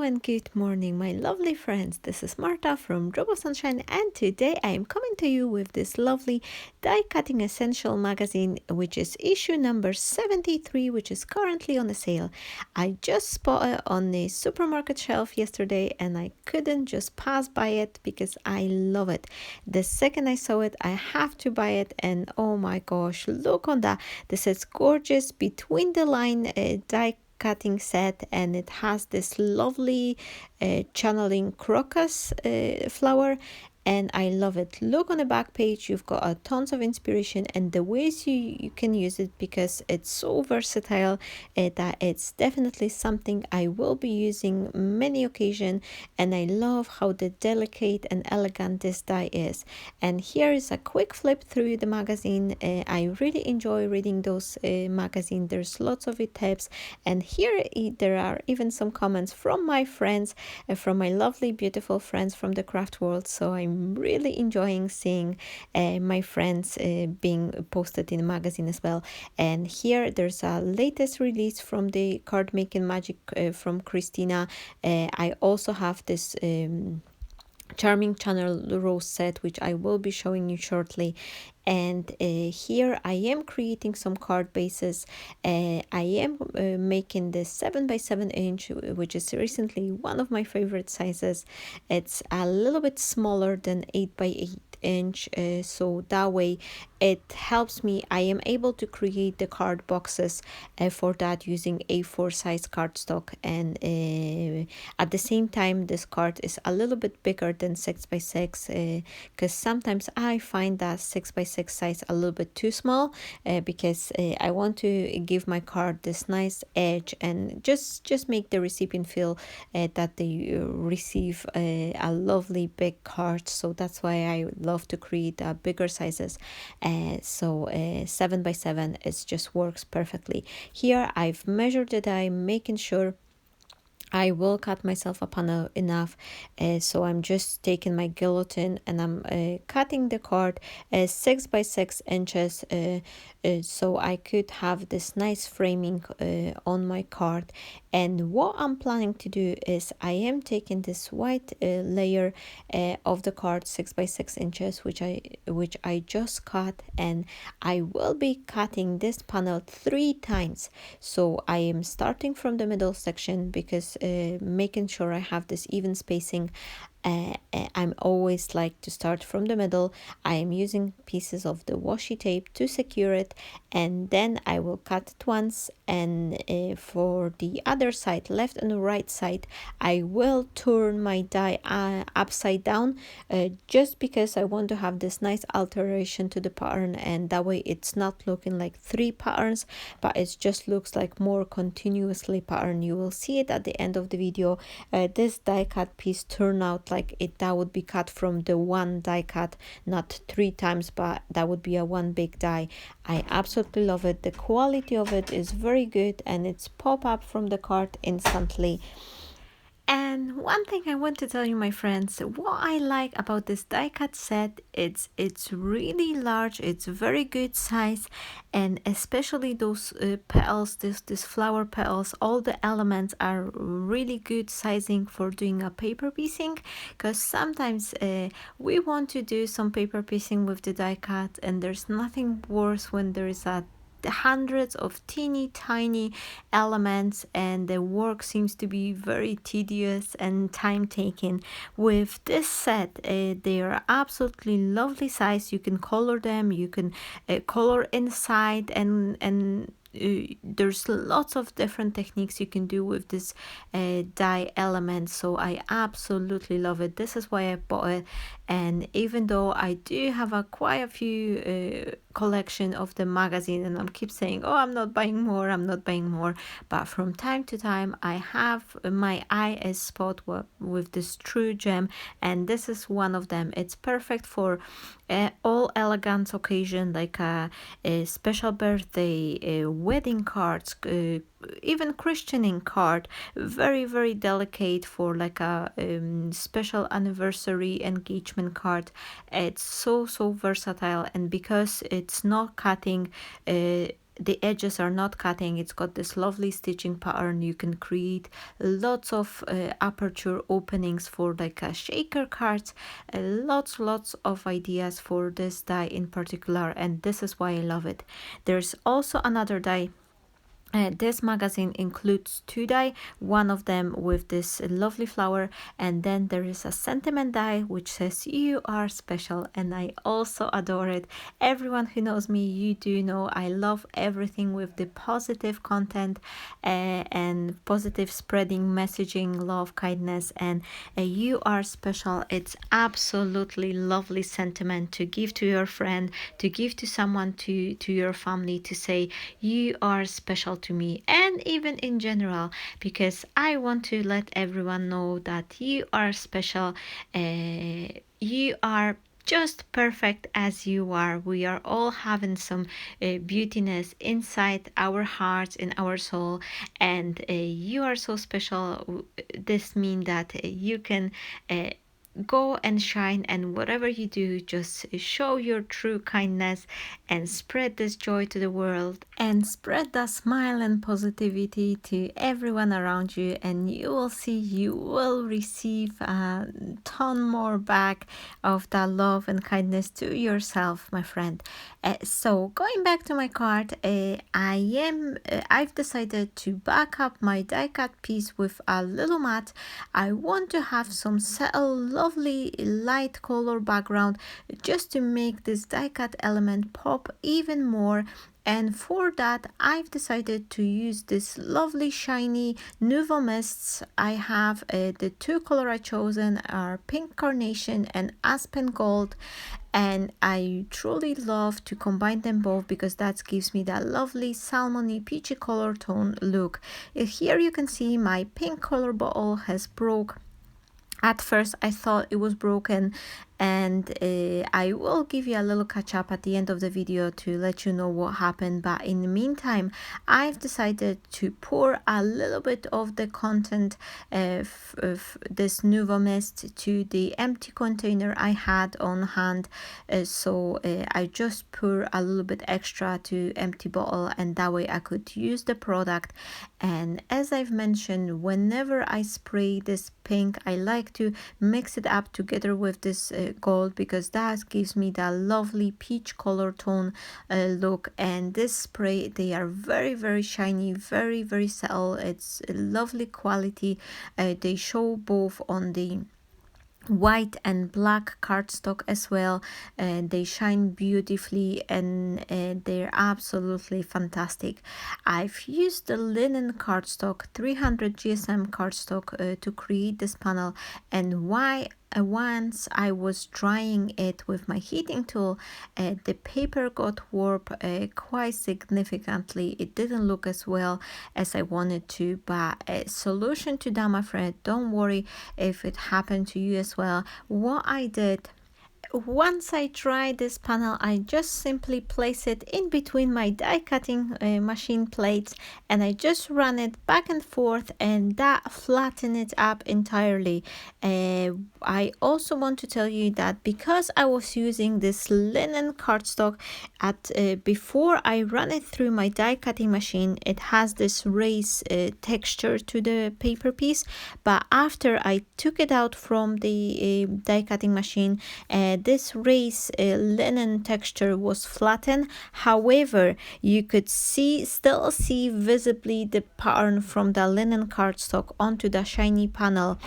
and good morning, my lovely friends. This is Marta from Drop of Sunshine, and today I am coming to you with this lovely die cutting essential magazine, which is issue number 73, which is currently on a sale. I just spotted it on the supermarket shelf yesterday, and I couldn't just pass by it because I love it. The second I saw it, I have to buy it, and oh my gosh, look on that! This is gorgeous between the line die cutting set, and it has this lovely channeling crocus flower, and I love it. Look on the back page, you've got tons of inspiration and the ways you can use it, because it's so versatile that it's definitely something I will be using many occasions. And I love how the delicate and elegant this die is. And here is a quick flip through the magazine. I really enjoy reading those magazines. There's lots of tips, and here there are even some comments from my friends, from my lovely beautiful friends from the craft world. So I'm really enjoying seeing my friends being posted in the magazine as well. And here there's a latest release from the card making magic from Christina. I also have this charming channel rose set, which I will be showing you shortly. And here I am creating some card bases. I am making this 7x7 inch, which is recently one of my favorite sizes. It's a little bit smaller than 8x8 inch, so that way it helps me. I am able to create the card boxes for that using A4 size cardstock, and at the same time this card is a little bit bigger than 6x6, because sometimes I find that 6x6 size a little bit too small, because I want to give my card this nice edge and just make the recipient feel that they receive a lovely big card. So that's why I love to create bigger sizes. So 7x7 it just works perfectly. Here I've measured the die, making sure I will cut myself a panel enough, so I'm just taking my guillotine and I'm cutting the card 6x6 inches, so I could have this nice framing on my card. And what I'm planning to do is I am taking this white layer of the card 6x6 inches, which I just cut, and I will be cutting this panel 3 times. So I am starting from the middle section, because making sure I have this even spacing. I'm always like to start from the middle. I am using pieces of the washi tape to secure it, and then I will cut it once. And for the other side, left and right side, I will turn my die upside down, just because I want to have this nice alteration to the pattern, and that way it's not looking like 3 patterns, but it just looks like more continuously pattern. You will see it at the end of the video. This die cut piece turned out like that would be cut from the one die cut, not 3 times, but that would be a one big die. I absolutely love it. The quality of it is very good, and it's pop up from the card instantly. And one thing I want to tell you, my friends, what I like about this die cut set, it's really large, it's very good size, and especially those petals, this flower petals, all the elements are really good sizing for doing a paper piecing, because sometimes we want to do some paper piecing with the die cut, and there's nothing worse when there is hundreds of teeny tiny elements and the work seems to be very tedious and time taking. With this set, they are absolutely lovely size. You can color them, you can color inside, and there's lots of different techniques you can do with this die element. So I absolutely love it. This is why I bought it. And even though I do have quite a few collection of the magazine, and I keep saying, oh, I'm not buying more, but from time to time I have my eye is spot with this true gem, and this is one of them. It's perfect for all elegant occasion, like a special birthday, wedding cards, even christening card. Very, very delicate for like a special anniversary engagement card. It's so versatile, and because it's not cutting the edges are not cutting. It's got this lovely stitching pattern. You can create lots of aperture openings for like a shaker cards, lots of ideas for this die in particular, and this is why I love it. There's also another die. This magazine includes two die, one of them with this lovely flower, and then there is a sentiment die which says you are special, and I also adore it. Everyone who knows me, you do know I love everything with the positive content and positive spreading messaging, love, kindness, and you are special. It's absolutely lovely sentiment to give to your friend, to give to someone, to your family, to say you are special to me, and even in general, because I want to let everyone know that you are special. You are just perfect as you are. We are all having some beautiness inside our hearts, in our soul, and you are so special. This means that you can go and shine, and whatever you do, just show your true kindness and spread this joy to the world, and spread that smile and positivity to everyone around you, and you will see you will receive a ton more back of that love and kindness to yourself, my friend. So going back to my card, I've decided to back up my die cut piece with a little mat. I want to have some subtle, lovely light color background just to make this die cut element pop even more. And for that, I've decided to use this lovely shiny Nouveau Mists. I have the two color I chosen are Pink Carnation and Aspen Gold, and I truly love to combine them both because that gives me that lovely salmony peachy color tone look. Here you can see my pink color bottle has broke. At first I thought it was broken, and I will give you a little catch up at the end of the video to let you know what happened, but in the meantime I've decided to pour a little bit of the content of this Nouveau Mist to the empty container I had on hand. So I just pour a little bit extra to empty bottle, and that way I could use the product. And as I've mentioned, whenever I spray this pink, I like to mix it up together with this gold, because that gives me that lovely peach color tone look. And this spray, they are very shiny, very subtle. It's a lovely quality. They show both on the white and black cardstock as well, and they shine beautifully, and they're absolutely fantastic. I've used the linen cardstock 300 GSM cardstock to create this panel, and why once I was drying it with my heating tool, the paper got warped quite significantly. It didn't look as well as I wanted to, but a solution to that, my friend. Don't worry if it happened to you as well. What I did, once I dry this panel, I just simply place it in between my die cutting machine plates, and I just run it back and forth, and that flatten it up entirely. I also want to tell you that because I was using this linen cardstock at before I run it through my die cutting machine, it has this raised texture to the paper piece, but after I took it out from the die cutting machine, this raised linen texture was flattened. However, you could still see visibly the pattern from the linen cardstock onto the shiny panel,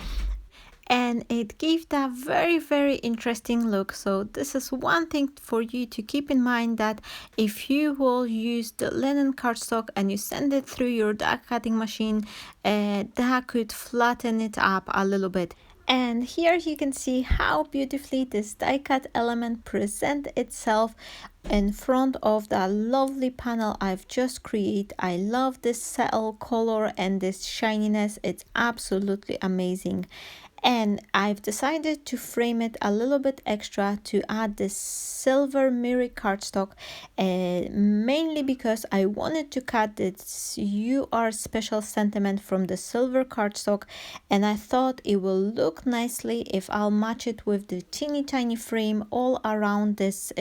and it gave that very interesting look. So this is one thing for you to keep in mind, that if you will use the linen cardstock and you send it through your die cutting machine, that could flatten it up a little bit. And here you can see how beautifully this die cut element presents itself in front of that lovely panel I've just created. I love this subtle color and this shininess. It's absolutely amazing. And I've decided to frame it a little bit extra to add this silver mirror cardstock, mainly because I wanted to cut this "You Are Special" sentiment from the silver cardstock, and I thought it will look nicely if I'll match it with the teeny tiny frame all around this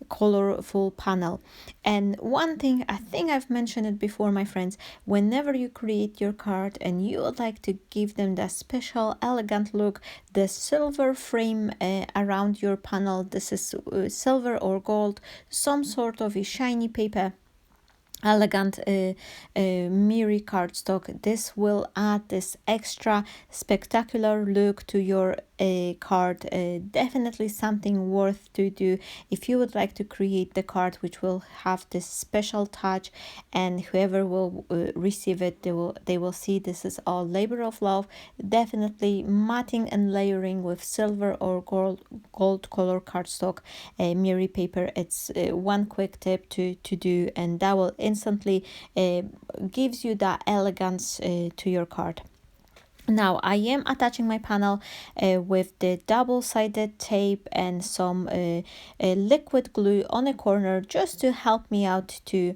colorful panel. And one thing, I think I've mentioned it before, my friends, whenever you create your card and you would like to give them that special elegant look, the silver frame around your panel, this is silver or gold, some sort of a shiny paper, elegant mirror cardstock, this will add this extra spectacular look to your card. Definitely something worth to do if you would like to create the card which will have this special touch, and whoever will receive it, they will see this is all labor of love. Definitely matting and layering with silver or gold color cardstock mirror paper, it's one quick tip to do, and that will instantly gives you that elegance to your card. Now I am attaching my panel with the double-sided tape and some liquid glue on a corner, just to help me out to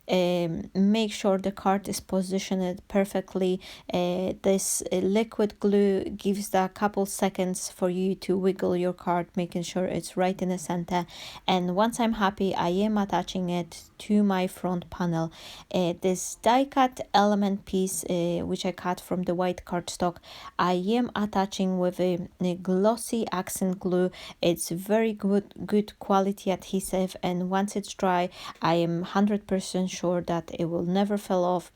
make sure the card is positioned perfectly. This liquid glue gives a couple seconds for you to wiggle your card, making sure it's right in the center. And once I'm happy, I am attaching it to my front panel. This die cut element piece, which I cut from the white cardstock, I am attaching with a glossy accent glue. It's very good quality adhesive, and once it's dry, I am 100% sure that it will never fall off.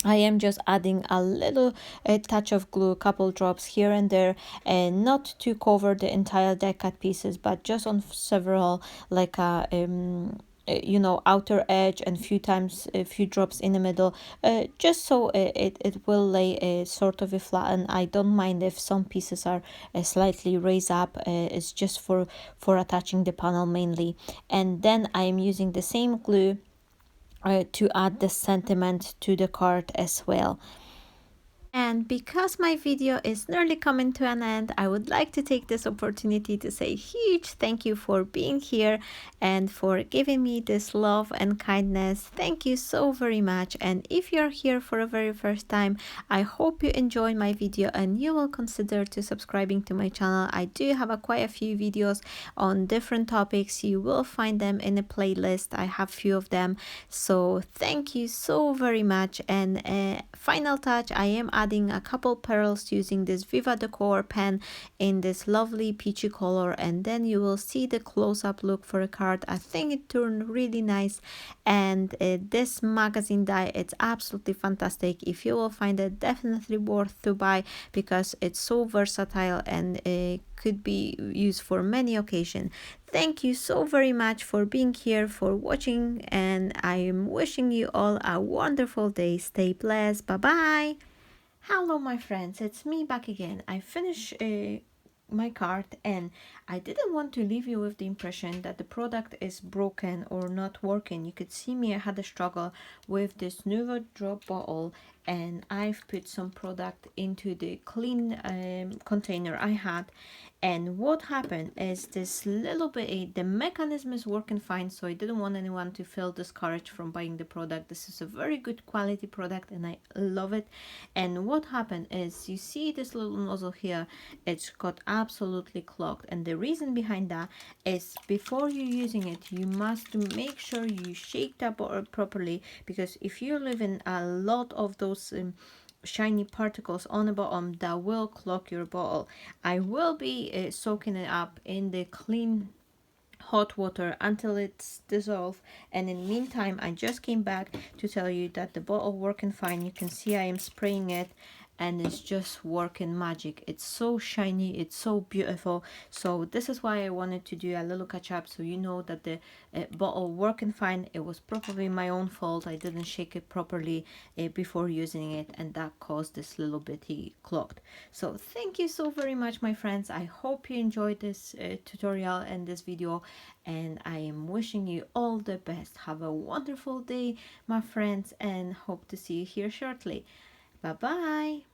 I am just adding a little touch of glue, a couple drops here and there, and not to cover the entire die cut pieces, but just on several, like outer edge, and a few drops in the middle, just so it will lay a sort of a flat. And I don't mind if some pieces are slightly raised up. It's just for attaching the panel mainly. And then I am using the same glue to add the sentiment to the card as well. And because my video is nearly coming to an end, I would like to take this opportunity to say a huge thank you for being here and for giving me this love and kindness. Thank you so very much. And if you're here for the very first time, I hope you enjoyed my video and you will consider to subscribing to my channel. I do have quite a few videos on different topics. You will find them in a playlist. I have few of them. So thank you so very much. And final touch, I am adding a couple pearls using this Viva Decor pen in this lovely peachy color, and then you will see the close-up look for a card. I think it turned really nice, and this magazine die, it's absolutely fantastic. If you will find it, definitely worth to buy, because it's so versatile and could be used for many occasions. Thank you so very much for being here, for watching, and I am wishing you all a wonderful day. Stay blessed. Bye bye. Hello my friends, it's me back again. I finished my card, and I didn't want to leave you with the impression that the product is broken or not working. You could see me, I had a struggle with this Nuvo drop bottle, and I've put some product into the clean container I had, and what happened is this little bit, the mechanism is working fine, so I didn't want anyone to feel discouraged from buying the product. This is a very good quality product and I love it. And what happened is, you see this little nozzle here, it's got absolutely clogged, and the reason behind that is, before you're using it, you must make sure you shake that bottle properly, because if you're leaving a lot of those shiny particles on the bottom, that will clog your bottle. I will be soaking it up in the clean hot water until it's dissolved, and in the meantime I just came back to tell you that the bottle working fine. You can see I am spraying it and it's just working magic. It's so shiny, it's so beautiful. So this is why I wanted to do a little catch up, so you know that the bottle working fine. It was probably my own fault. I didn't shake it properly before using it, and that caused this little bitty clogged. So thank you so very much my friends. I hope you enjoyed this tutorial and this video, and I am wishing you all the best. Have a wonderful day my friends, and hope to see you here shortly. Bye bye.